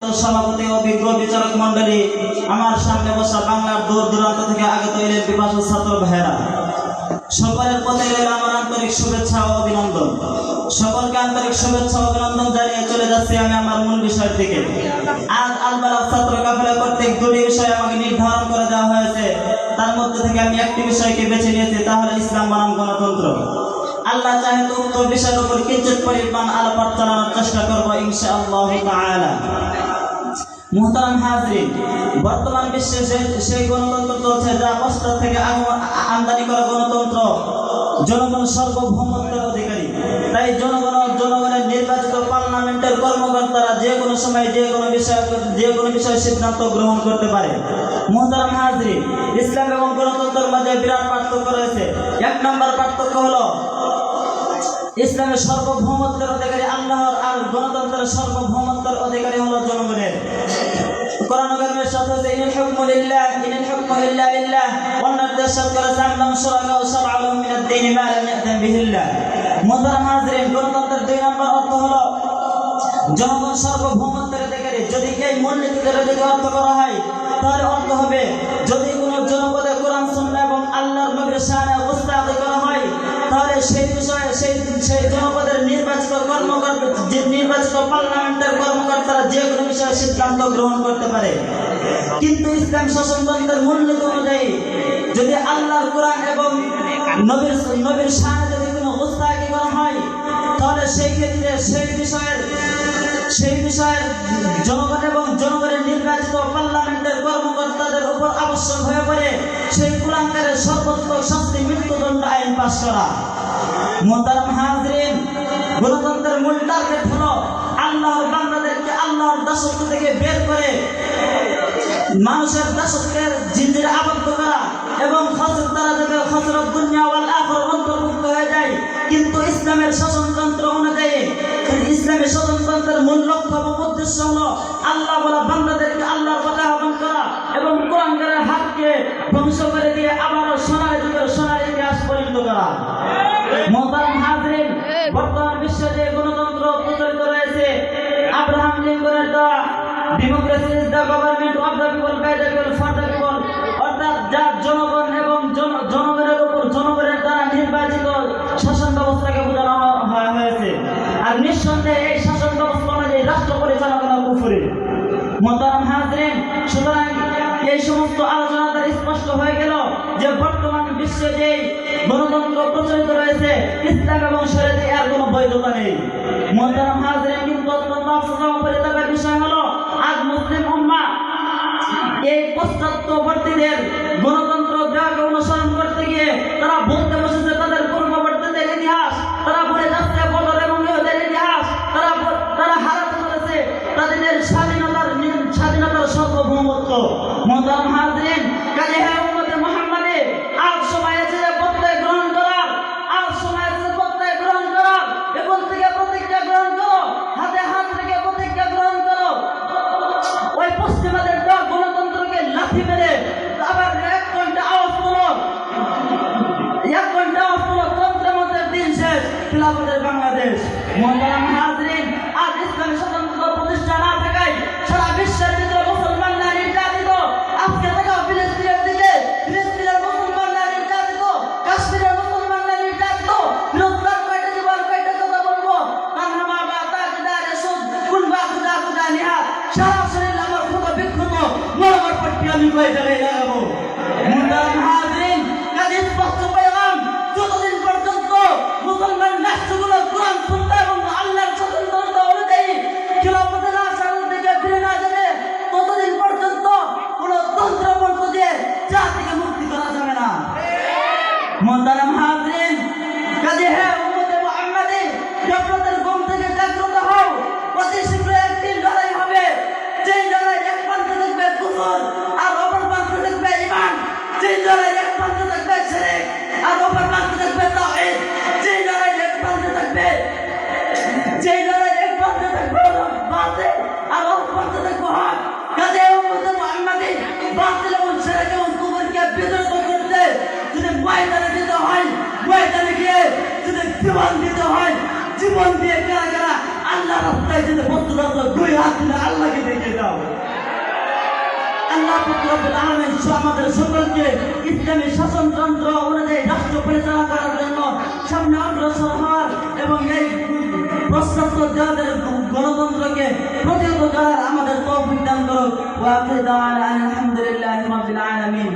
সভাপতি অভিজ্ঞ বিচারক মন্ডলী, আমার সামনে বসা বাংলার দূর দূরান্ত থেকে আগত এলেন পিপাসু ছাত্র ভাইয়েরা, সকলের প্রতি রইল আমার আন্তরিক শুভেচ্ছা ও অভিনন্দন। সকলকে আন্তরিক শুভেচ্ছা ও অভিনন্দন জানিয়ে চলে যাচ্ছি আমি আমার মূল বিষয়ের দিকে। আজ আলবালাগ ছাত্র কাফেলা কর্তৃক দুটি বিষয় আমাকে নির্ধারণ করে দেওয়া হয়েছে, তার মধ্যে থেকে আমি একটি বিষয়কে বেছে নিয়েছি, তা হলো ইসলাম বনাম গণতন্ত্র। আল্লাহ চাহে তো উক্ত বিষয়ের উপর কিঞ্চিত পরিমাণ আলোকপাত চালানোর চেষ্টা করবো ইনশাআল্লাহ তাআলা। মুহতারাম হাজরিন, বর্তমান বিশ্বে সেই গণতন্ত্র চলছে যা পশ্চাৎ থেকে আমদানি করা গণতন্ত্র। জনগণ সার্বভৌমত্বের অধিকারী, তাই জনগণের নির্বাচিত পার্লামেন্টের কর্মকর্তারা যে কোনো সময় যে কোনো বিষয়ে সিদ্ধান্ত গ্রহণ করতে পারে। মুহতারাম হাজরিন, ইসলাম এবং গণতন্ত্রের মাঝে বিরাট পার্থক্য রয়েছে। এক নম্বর পার্থক্য হলো ইসলামের সার্বভৌমত্বের অধিকারী আল্লাহর, আর গণতন্ত্রের সার্বভৌমত্বের অধিকারী হলো জনগণের। কোরআন কারীমের সাথে আছে ইনিল হুকমু লিল্লাহ লিল্লাহ, অন্যান্য দেশের করে জানলাম শুরাকা ও শারআ মিনাদ দ্বীন মা লাম ইয়াতাম বিহিল্লাহ। মুহতারাম হাজরিন, গণতন্ত্রের দুই নম্বর অর্থ হলো জনগণ সার্বভৌমত্বের অধিকারী। যদি এই মূলনীতি ধরে যদি অর্থ করা হয়, তাহলে অর্থ হবে যদি কোনো জনপদে কোরআন সুন্নাহ এবং আল্লাহর নবীর শানে উস্তাদি করা হয়, তাহলে সেই বিষয়ে সেই জনপদের নির্বাচিত পার্লামেন্টের কর্মকর্তারা যে কোনো বিষয়ে সিদ্ধান্ত গ্রহণ করতে পারে। কিন্তু ইসলাম শাসনতন্ত্রের মূলনীতি অনুযায়ী যদি আল্লাহর কোরআন এবং নবীর শানে যদি কোনো উস্তাদি করা হয়, তাহলে সেই ক্ষেত্রে সেই বিষয়ের জনগণ এবং জনগণের নির্বাচিত পার্লামেন্টের কর্মকর্তাদের উপর আবশ্যক হয়ে পড়ে সেই কুলাঙ্গারের সর্বোচ্চ শাস্তি মৃত্যুদণ্ড আইন পাশ করা। মুহতারাম হাজরিন, গণতন্ত্রের মূল টার্গেট হলো আল্লাহর বান্দাদেরকে আল্লাহর দাসত্ব থেকে বের করে মানুষের দাসত্বের জিঞ্জিরে আবদ্ধ করা এবং তারা যাতে খসরত দুনিয়া ওয়াল আখিরাত অন্তর্ভুক্ত হয়ে যায়। কিন্তু ইসলামের শাসনতন্ত্র অনুযায়ী ইসলামের শাসনতন্ত্রের মূল লক্ষ্য এবং উদ্দেশ্য হলো আল্লাহ বলা বান্দাদেরকে আল্লাহর কথা আহ্বান করা এবং কোরআনের হাতকে ধ্বংস করে দিয়ে আবারও সোনার ইতিহাস পরিণত করা। মুহতারাম হাজরিন, বর্তমান বিশ্বে যে গণতন্ত্র প্রচলিত রয়েছে, আব্রাহাম লিঙ্কনের দেওয়া democracy is the government of the people by the people for the people, অর্থাৎ যা জনগণ এবং জনগণের উপর জনগণের দ্বারা নির্বাচিত শাসন ব্যবস্থাকে বোঝানো হয়েছে। আর নিঃসন্দেহে এই শাসন ব্যবস্থা অনুযায়ী রাষ্ট্র পরিচালনা কুফরি। মুহতারাম হাজরিন, সুতরাং এই সমস্ত আলোচনা দ্বারা স্পষ্ট হয়ে গেল যে বর্তমান বিশ্বে যে গণতন্ত্র প্রচলিত রয়েছে, ইসলাম এবং শরীয়তে এর কোনো বৈধতা নেই। মুহতারাম হাজরিন, কিন্তু অত্যন্ত আফসোস পরিতাপের বিষয় হলো আজ মুসলিম উম্মাহ এই পশ্চাৎবর্তীদের গণতন্ত্র দেওয়াকে অনুসরণ করতে গিয়ে তারা বলতে বসেছে তাদের পূর্ববর্তীদের ইতিহাস, তারা ভুলে যাচ্ছে বদর এবং ইহুদের ইতিহাস, তারা হারাতে চলেছে তাদের স্বাধীনতার সার্বভৌমত্ব। মুহতারাম হাজরিন, কাজে হে উম্মতে মুহাম্মাদী, আজ সময় আছে যে প্রত্যয় গ্রহণ করার, এখন থেকে প্রতিজ্ঞা গ্রহণ করো, হাতে হাত রেখে প্রতিজ্ঞা গ্রহণ করো। ওই পশ্চিমাদের দেওয়া গণতন্ত্রকে লাথি মেরে আবার এক ঘন্টা আওয়াজ তোলো, তন্ত্রের দিন শেষ, খিলাফতের বাংলাদেশ। মুহতারাম হাজরিন, আজ ইসলামী স্বতন্ত্র প্রতিষ্ঠা না থাকায় সারা বিশ্বের ভিতরে মুসলমানরা নির্যাতিত। আজকে দেখা ফিলিস্তিনের দিকে, ফিলিস্তিনের মুসলমানরা নির্যাতিত, কাশ্মীরের মুসলমানরা নির্যাতিত। বিরোধীদের কয়টা জীবন কয়টা কথা বলবো, কান্নামা বা তাকদার সুদ কুলবা খুদা নিহাত, সারা শরীর আমার ক্ষত বিক্ষত মরমর পট্টি আমি কয়ে জায়গায় লাগাবো। মুহতারাম হাজরিন, কাজে স্পষ্ট পেলাম যতদিন পর্যন্ত মুসলমান রাষ্ট্রগুলো কোরআন সুন্নাহ এবং আল্লাহর স্বতন্ত্রতা অনুযায়ী খিলাফতের আশার দিকে ফিরে না যাবে, ততদিন পর্যন্ত কোন তন্ত্রমন্ত্র দিয়ে জাতিকে মুক্তি করা যাবে না। মুহতারাম হাজরিন, কাজে হে উম্মতে মুহাম্মাদী, জাগ্রতের ঘুম থেকে জাগ্রত হও। অতি শীঘ্র একটি লড়াই হবে, যেই লড়াই এক প্রান্তে দেখবে কুফর আর অপর প্রান্তে দেখবে ঈমান, যেই লড়াই এক প্রান্তে দেখবে শিরক আর অপর প্রান্তে দেখবে তাওহীদ, যেই লড়াই এক প্রান্তে দেখবে বাতিল আর অপর প্রান্তে দেখবে হক। কাজে উম্মতে মুহাম্মাদী, বাতিল এবং শিরক এবং কুফরকে বিদ্রোহ করতে যদি ময়দানে যেতে হয়, ময়দানে গিয়ে যদি জীবন দিতে হয়, জীবন দিয়ে কারা আল্লাহ রাস্তায় যেতে প্রস্তুত আছো, দুই হাত দিলে আল্লাহকে দেখে দাও। আল্লাহ রব্বুল আলামিন আমাদের সকলকে ইসলামী শাসনতন্ত্র অনুযায়ী রাষ্ট্র পরিচালনা করার জন্য সামনে অগ্রসর হওয়ার এবং এই প্রস্তাবিত যাদের গণতন্ত্রকে প্রতিহত করার আমাদের তৌফিক দান করুক। ওয়া আখিরু দাওয়ানা আলহামদুলিল্লাহি রাব্বিল আলামিন।